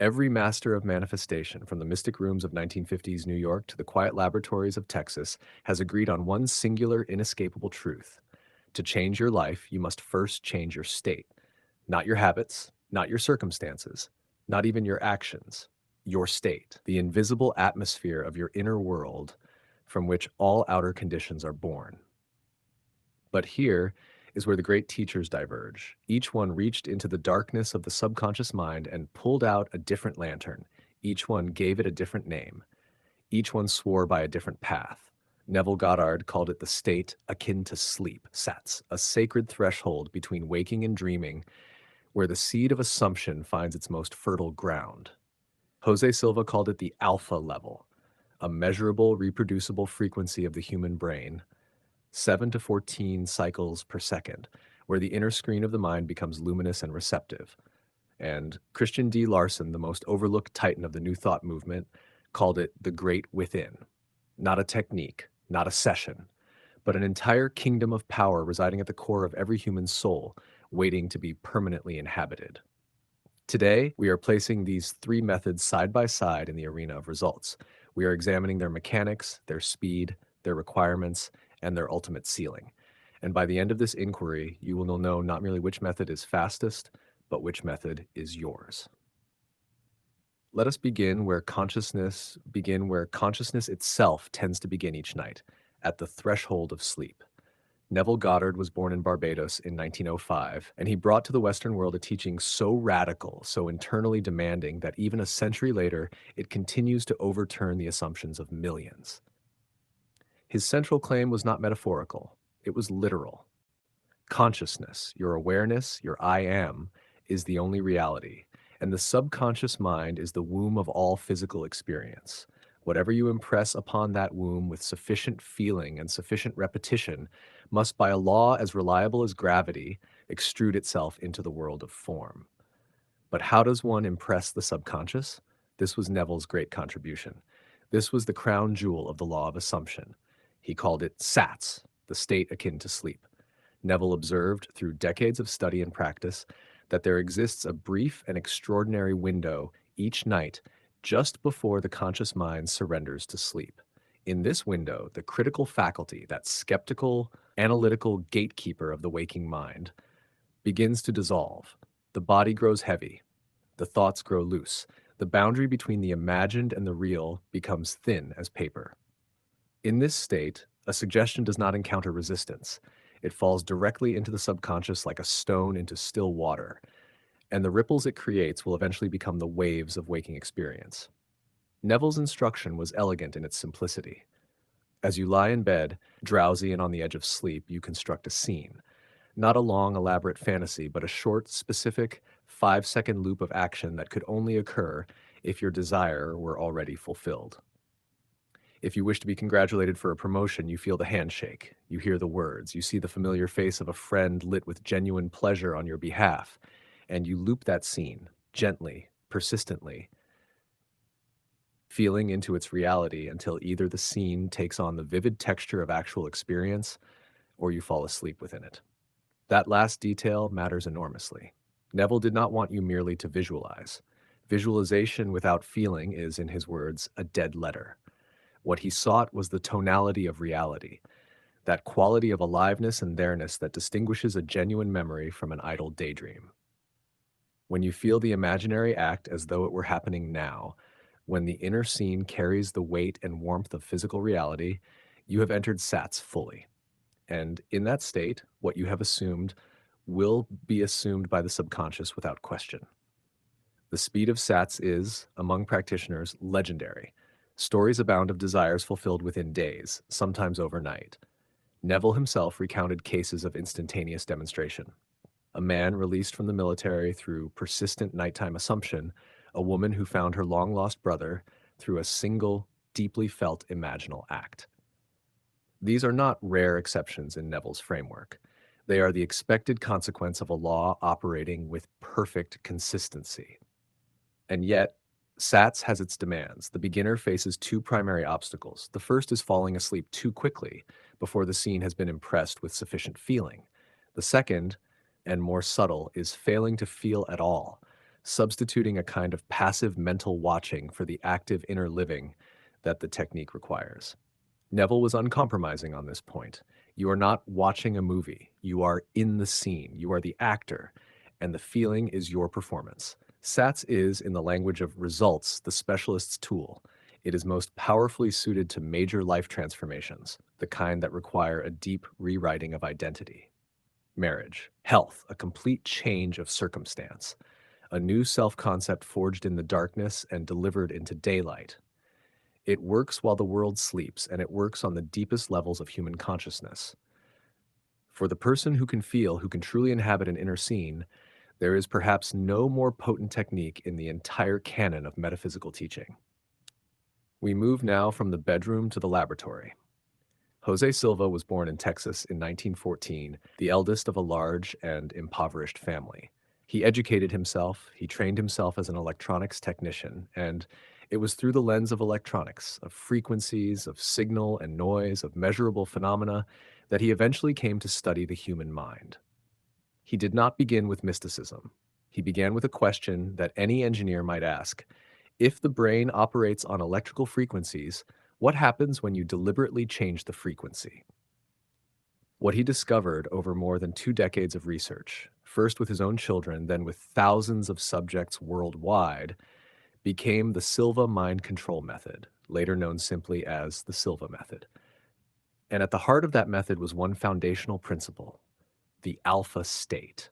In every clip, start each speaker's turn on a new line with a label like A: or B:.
A: Every master of manifestation, from the mystic rooms of 1950s New York to the quiet laboratories of Texas, has agreed on one singular, inescapable truth. To change your life, you must first change your state. Not your habits, not your circumstances, not even your actions. Your state, the invisible atmosphere of your inner world from which all outer conditions are born. But here is where the great teachers diverge. Each one reached into the darkness of the subconscious mind and pulled out a different lantern. Each one gave it a different name. Each one swore by a different path. Neville Goddard called it the state akin to sleep, SATS, a sacred threshold between waking and dreaming, where the seed of assumption finds its most fertile ground. Jose Silva called it the alpha level, a measurable, reproducible frequency of the human brain, 7 to 14 cycles per second, where the inner screen of the mind becomes luminous and receptive. And Christian D. Larson, the most overlooked titan of the New Thought movement, called it the great within. Not a technique, not a session, but an entire kingdom of power residing at the core of every human soul, waiting to be permanently inhabited. Today, we are placing these three methods side by side in the arena of results. We are examining their mechanics, their speed, their requirements, and their ultimate ceiling. And by the end of this inquiry, you will know not merely which method is fastest, but which method is yours. Let us begin where consciousness itself tends to begin each night, at the threshold of sleep. Neville Goddard was born in Barbados in 1905, and he brought to the Western world a teaching so radical, so internally demanding, that even a century later, it continues to overturn the assumptions of millions. His central claim was not metaphorical, it was literal. Consciousness, your awareness, your I am, is the only reality, and the subconscious mind is the womb of all physical experience. Whatever you impress upon that womb with sufficient feeling and sufficient repetition must, by a law as reliable as gravity, extrude itself into the world of form. But how does one impress the subconscious? This was Neville's great contribution. This was the crown jewel of the law of assumption. He called it SATS, the state akin to sleep. Neville observed, through decades of study and practice, that there exists a brief and extraordinary window each night just before the conscious mind surrenders to sleep. In this window, the critical faculty, that skeptical, analytical gatekeeper of the waking mind, begins to dissolve. The body grows heavy. The thoughts grow loose. The boundary between the imagined and the real becomes thin as paper. In this state, a suggestion does not encounter resistance. It falls directly into the subconscious like a stone into still water, and the ripples it creates will eventually become the waves of waking experience. Neville's instruction was elegant in its simplicity. As you lie in bed, drowsy and on the edge of sleep, you construct a scene. Not a long, elaborate fantasy, but a short, specific, 5-second loop of action that could only occur if your desire were already fulfilled. If you wish to be congratulated for a promotion, you feel the handshake, you hear the words, you see the familiar face of a friend lit with genuine pleasure on your behalf, and you loop that scene, gently, persistently, feeling into its reality until either the scene takes on the vivid texture of actual experience or you fall asleep within it. That last detail matters enormously. Neville did not want you merely to visualize. Visualization without feeling is, in his words, a dead letter. What he sought was the tonality of reality, that quality of aliveness and there-ness that distinguishes a genuine memory from an idle daydream. When you feel the imaginary act as though it were happening now, when the inner scene carries the weight and warmth of physical reality, you have entered SATS fully. And in that state, what you have assumed will be assumed by the subconscious without question. The speed of SATS is, among practitioners, legendary. Stories abound of desires fulfilled within days, sometimes overnight. Neville himself recounted cases of instantaneous demonstration. A man released from the military through persistent nighttime assumption, a woman who found her long-lost brother through a single, deeply felt imaginal act. These are not rare exceptions in Neville's framework. They are the expected consequence of a law operating with perfect consistency. And yet, SATS has its demands. The beginner faces two primary obstacles. The first is falling asleep too quickly before the scene has been impressed with sufficient feeling. The second, and more subtle, is failing to feel at all, substituting a kind of passive mental watching for the active inner living that the technique requires. Neville was uncompromising on this point. You are not watching a movie. You are in the scene. You are the actor, and the feeling is your performance. SATS is, in the language of results, the specialist's tool. It is most powerfully suited to major life transformations, the kind that require a deep rewriting of identity. Marriage, health, a complete change of circumstance, a new self-concept forged in the darkness and delivered into daylight. It works while the world sleeps, and it works on the deepest levels of human consciousness. For the person who can feel, who can truly inhabit an inner scene, there is perhaps no more potent technique in the entire canon of metaphysical teaching. We move now from the bedroom to the laboratory. Jose Silva was born in Texas in 1914, the eldest of a large and impoverished family. He educated himself, he trained himself as an electronics technician, and it was through the lens of electronics, of frequencies, of signal and noise, of measurable phenomena, that he eventually came to study the human mind. He did not begin with mysticism. He began with a question that any engineer might ask. If the brain operates on electrical frequencies, what happens when you deliberately change the frequency? What he discovered over more than 2 decades of research, first with his own children, then with thousands of subjects worldwide, became the Silva mind control method, later known simply as the Silva method. And at the heart of that method was one foundational principle, the alpha state.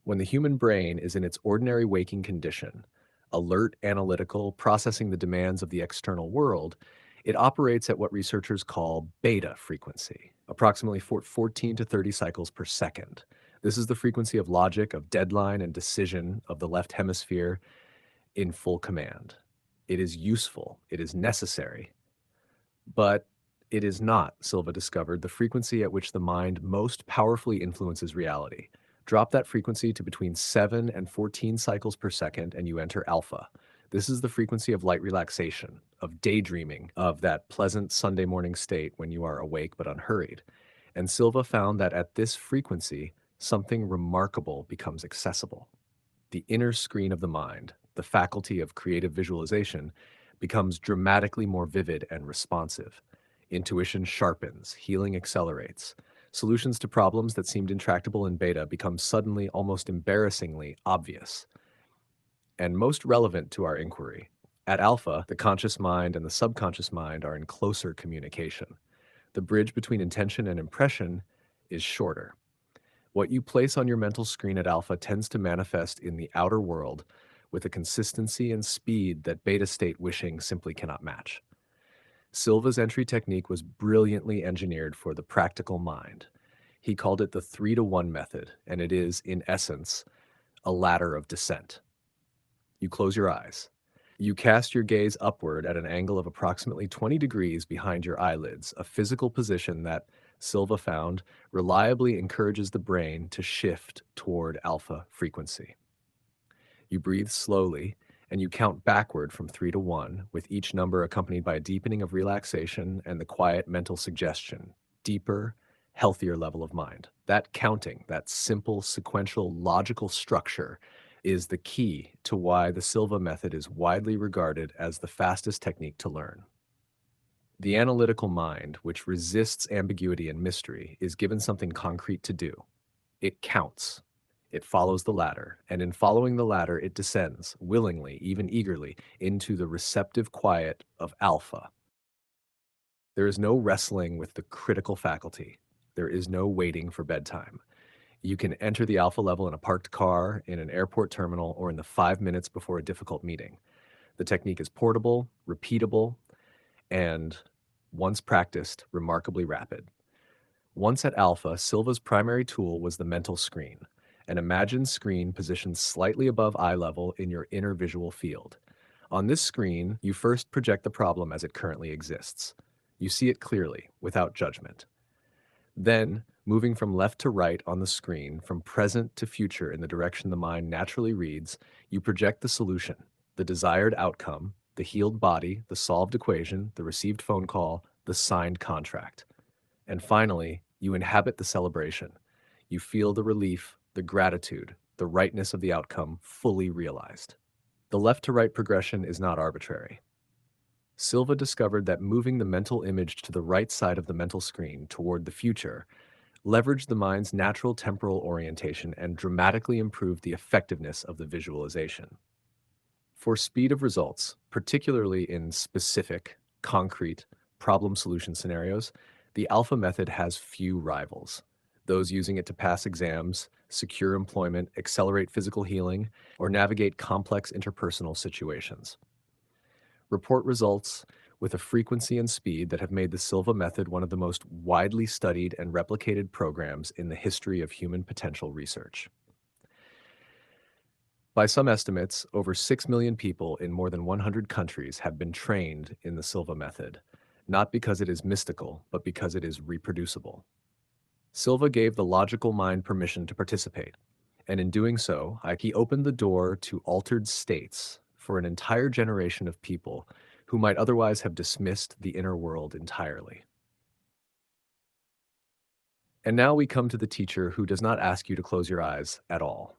A: When the human brain is in its ordinary waking condition, alert, analytical, processing the demands of the external world, it operates at what researchers call beta frequency, approximately 14 to 30 cycles per second. This is the frequency of logic, of deadline and decision of the left hemisphere in full command. It is useful, it is necessary, but it is not, Silva discovered, the frequency at which the mind most powerfully influences reality. Drop that frequency to between 7 and 14 cycles per second, and you enter alpha. This is the frequency of light relaxation, of daydreaming, of that pleasant Sunday morning state when you are awake but unhurried. And Silva found that at this frequency, something remarkable becomes accessible. The inner screen of the mind, the faculty of creative visualization, becomes dramatically more vivid and responsive. Intuition sharpens, healing accelerates. Solutions to problems that seemed intractable in beta become suddenly, almost embarrassingly, obvious and most relevant to our inquiry. At alpha, the conscious mind and the subconscious mind are in closer communication. The bridge between intention and impression is shorter. What you place on your mental screen at alpha tends to manifest in the outer world with a consistency and speed that beta state wishing simply cannot match. Silva's entry technique was brilliantly engineered for the practical mind. He called it the 3-to-1 method, and it is, in essence, a ladder of descent. You close your eyes. You cast your gaze upward at an angle of approximately 20 degrees behind your eyelids, a physical position that, Silva found, reliably encourages the brain to shift toward alpha frequency. You breathe slowly, and you count backward from 3 to 1, with each number accompanied by a deepening of relaxation and the quiet mental suggestion, deeper, healthier level of mind. That counting, that simple, sequential, logical structure is the key to why the Silva method is widely regarded as the fastest technique to learn. The analytical mind, which resists ambiguity and mystery, is given something concrete to do. It counts. It follows the ladder, and in following the ladder, it descends, willingly, even eagerly, into the receptive quiet of alpha. There is no wrestling with the critical faculty. There is no waiting for bedtime. You can enter the alpha level in a parked car, in an airport terminal, or in the 5 minutes before a difficult meeting. The technique is portable, repeatable, and, once practiced, remarkably rapid. Once at alpha, Silva's primary tool was the mental screen, an imagined screen positioned slightly above eye level in your inner visual field. On this screen, you first project the problem as it currently exists. You see it clearly, without judgment. Then, moving from left to right on the screen, from present to future in the direction the mind naturally reads, you project the solution, the desired outcome, the healed body, the solved equation, the received phone call, the signed contract. And finally, you inhabit the celebration. You feel the relief, the gratitude, the rightness of the outcome fully realized. The left to right progression is not arbitrary. Silva discovered that moving the mental image to the right side of the mental screen toward the future leveraged the mind's natural temporal orientation and dramatically improved the effectiveness of the visualization. For speed of results, particularly in specific, concrete, problem solution scenarios, the alpha method has few rivals. Those using it to pass exams, secure employment, accelerate physical healing, or navigate complex interpersonal situations. Report results with a frequency and speed that have made the Silva method one of the most widely studied and replicated programs in the history of human potential research. By some estimates, over 6 million people in more than 100 countries have been trained in the Silva method, not because it is mystical, but because it is reproducible. Silva gave the logical mind permission to participate, and in doing so, he opened the door to altered states for an entire generation of people who might otherwise have dismissed the inner world entirely. And now we come to the teacher who does not ask you to close your eyes at all.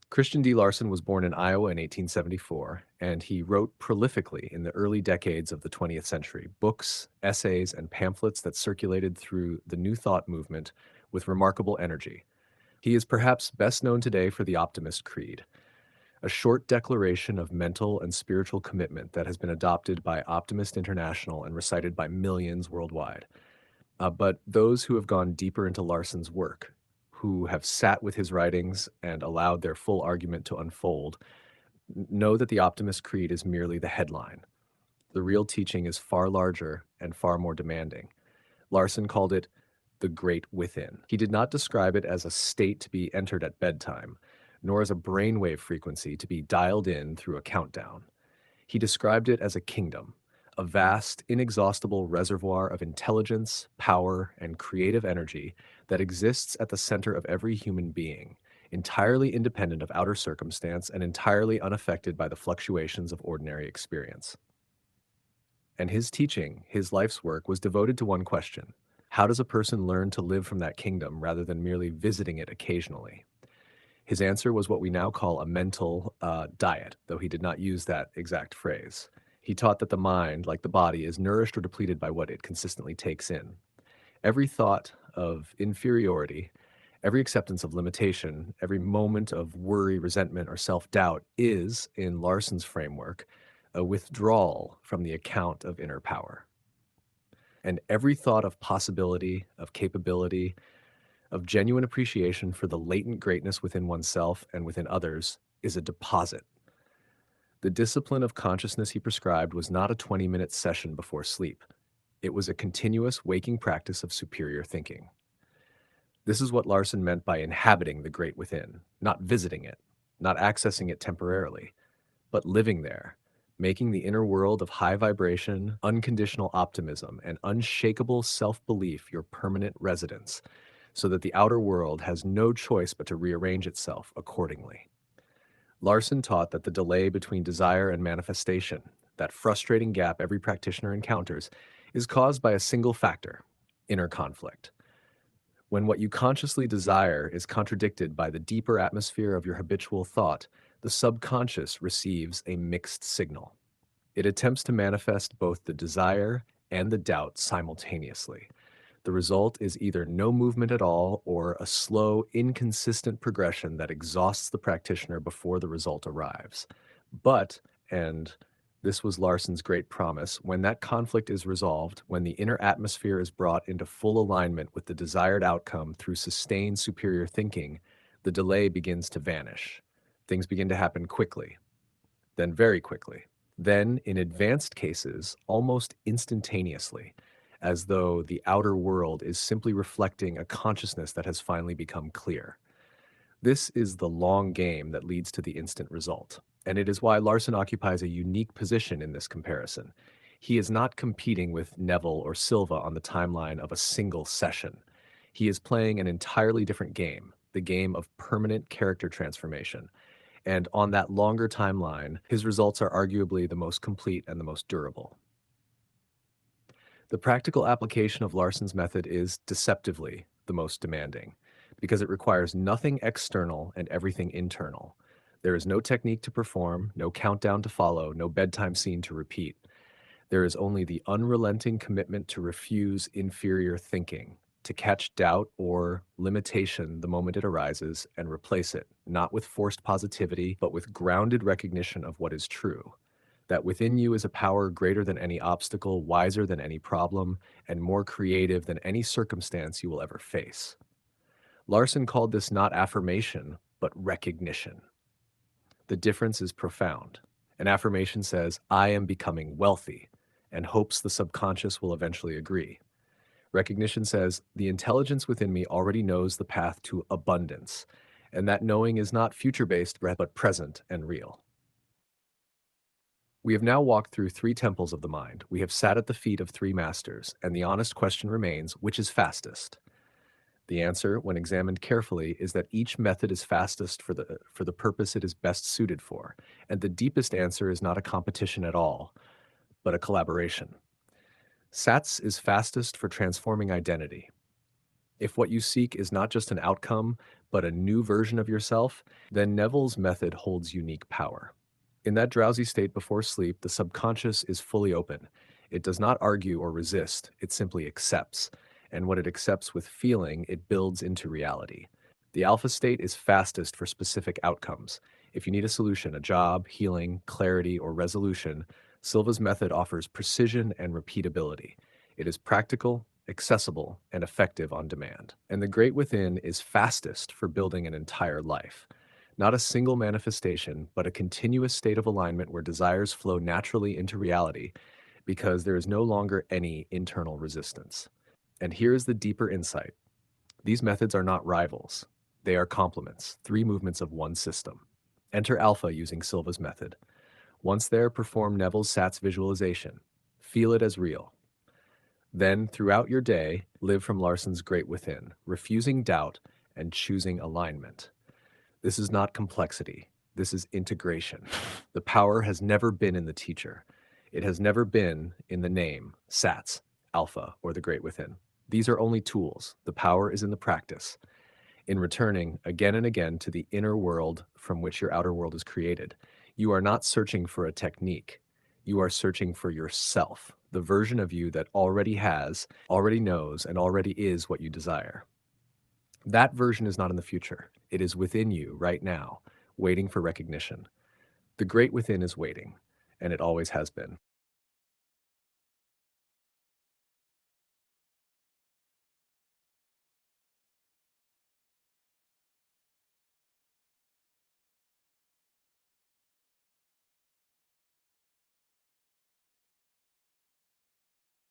A: Christian D. Larson was born in Iowa in 1874, and he wrote prolifically in the early decades of the 20th century, books, essays, and pamphlets that circulated through the New Thought movement with remarkable energy. He is perhaps best known today for the Optimist Creed, a short declaration of mental and spiritual commitment that has been adopted by Optimist International and recited by millions worldwide. But those who have gone deeper into Larson's work, who have sat with his writings and allowed their full argument to unfold, know that the Optimist Creed is merely the headline. The real teaching is far larger and far more demanding. Larson called it the Great Within. He did not describe it as a state to be entered at bedtime, nor as a brainwave frequency to be dialed in through a countdown. He described it as a kingdom, a vast, inexhaustible reservoir of intelligence, power, and creative energy that exists at the center of every human being, entirely independent of outer circumstance and entirely unaffected by the fluctuations of ordinary experience. And his teaching, his life's work, was devoted to one question: how does a person learn to live from that kingdom rather than merely visiting it occasionally? His answer was what we now call a mental diet, though he did not use that exact phrase. He taught that the mind, like the body, is nourished or depleted by what it consistently takes in. Every thought of inferiority, every acceptance of limitation, every moment of worry, resentment, or self-doubt is, in Larson's framework, a withdrawal from the account of inner power. And every thought of possibility, of capability, of genuine appreciation for the latent greatness within oneself and within others is a deposit. The discipline of consciousness he prescribed was not a 20-minute session before sleep. It was a continuous waking practice of superior thinking. This is what Larson meant by inhabiting the great within, not visiting it, not accessing it temporarily, but living there, making the inner world of high vibration, unconditional optimism, and unshakable self-belief your permanent residence, so that the outer world has no choice but to rearrange itself accordingly. Larson taught that the delay between desire and manifestation, that frustrating gap every practitioner encounters, is caused by a single factor: inner conflict. When what you consciously desire is contradicted by the deeper atmosphere of your habitual thought, the subconscious receives a mixed signal. It attempts to manifest both the desire and the doubt simultaneously. The result is either no movement at all or a slow, inconsistent progression that exhausts the practitioner before the result arrives. But, and this was Larson's great promise, when that conflict is resolved, when the inner atmosphere is brought into full alignment with the desired outcome through sustained superior thinking, the delay begins to vanish. Things begin to happen quickly, then very quickly, then, in advanced cases, almost instantaneously, as though the outer world is simply reflecting a consciousness that has finally become clear. This is the long game that leads to the instant result, and it is why Larson occupies a unique position in this comparison. He is not competing with Neville or Silva on the timeline of a single session. He is playing an entirely different game, the game of permanent character transformation. And on that longer timeline, his results are arguably the most complete and the most durable. The practical application of Larson's method is deceptively the most demanding, because it requires nothing external and everything internal. There is no technique to perform, no countdown to follow, no bedtime scene to repeat. There is only the unrelenting commitment to refuse inferior thinking, to catch doubt or limitation the moment it arises and replace it, not with forced positivity, but with grounded recognition of what is true. That within you is a power greater than any obstacle, wiser than any problem, and more creative than any circumstance you will ever face. Larson called this not affirmation, but recognition. The difference is profound. An affirmation says, I am becoming wealthy, and hopes the subconscious will eventually agree. Recognition says, the intelligence within me already knows the path to abundance, and that knowing is not future-based, but present and real. We have now walked through three temples of the mind. We have sat at the feet of three masters, and the honest question remains, which is fastest? The answer, when examined carefully, is that each method is fastest for the purpose it is best suited for, and the deepest answer is not a competition at all, but a collaboration. SATS is fastest for transforming identity. If what you seek is not just an outcome, but a new version of yourself, then Neville's method holds unique power. In that drowsy state before sleep, the subconscious is fully open. It does not argue or resist, it simply accepts. And what it accepts with feeling, it builds into reality. The alpha state is fastest for specific outcomes. If you need a solution, a job, healing, clarity, or resolution, Silva's method offers precision and repeatability. It is practical, accessible, and effective on demand. And the great within is fastest for building an entire life. Not a single manifestation, but a continuous state of alignment where desires flow naturally into reality because there is no longer any internal resistance. And here is the deeper insight. These methods are not rivals. They are complements, three movements of one system. Enter Alpha using Silva's method. Once there, perform Neville's SATS visualization. Feel it as real. Then, throughout your day, live from Larson's great within, refusing doubt and choosing alignment. This is not complexity. This is integration. The power has never been in the teacher. It has never been in the name, SATS, Alpha, or the Great Within. These are only tools. The power is in the practice, in returning again and again to the inner world from which your outer world is created. You are not searching for a technique. You are searching for yourself, the version of you that already has, already knows, and already is what you desire. That version is not in the future. It is within you right now, waiting for recognition. The great within is waiting, and it always has been.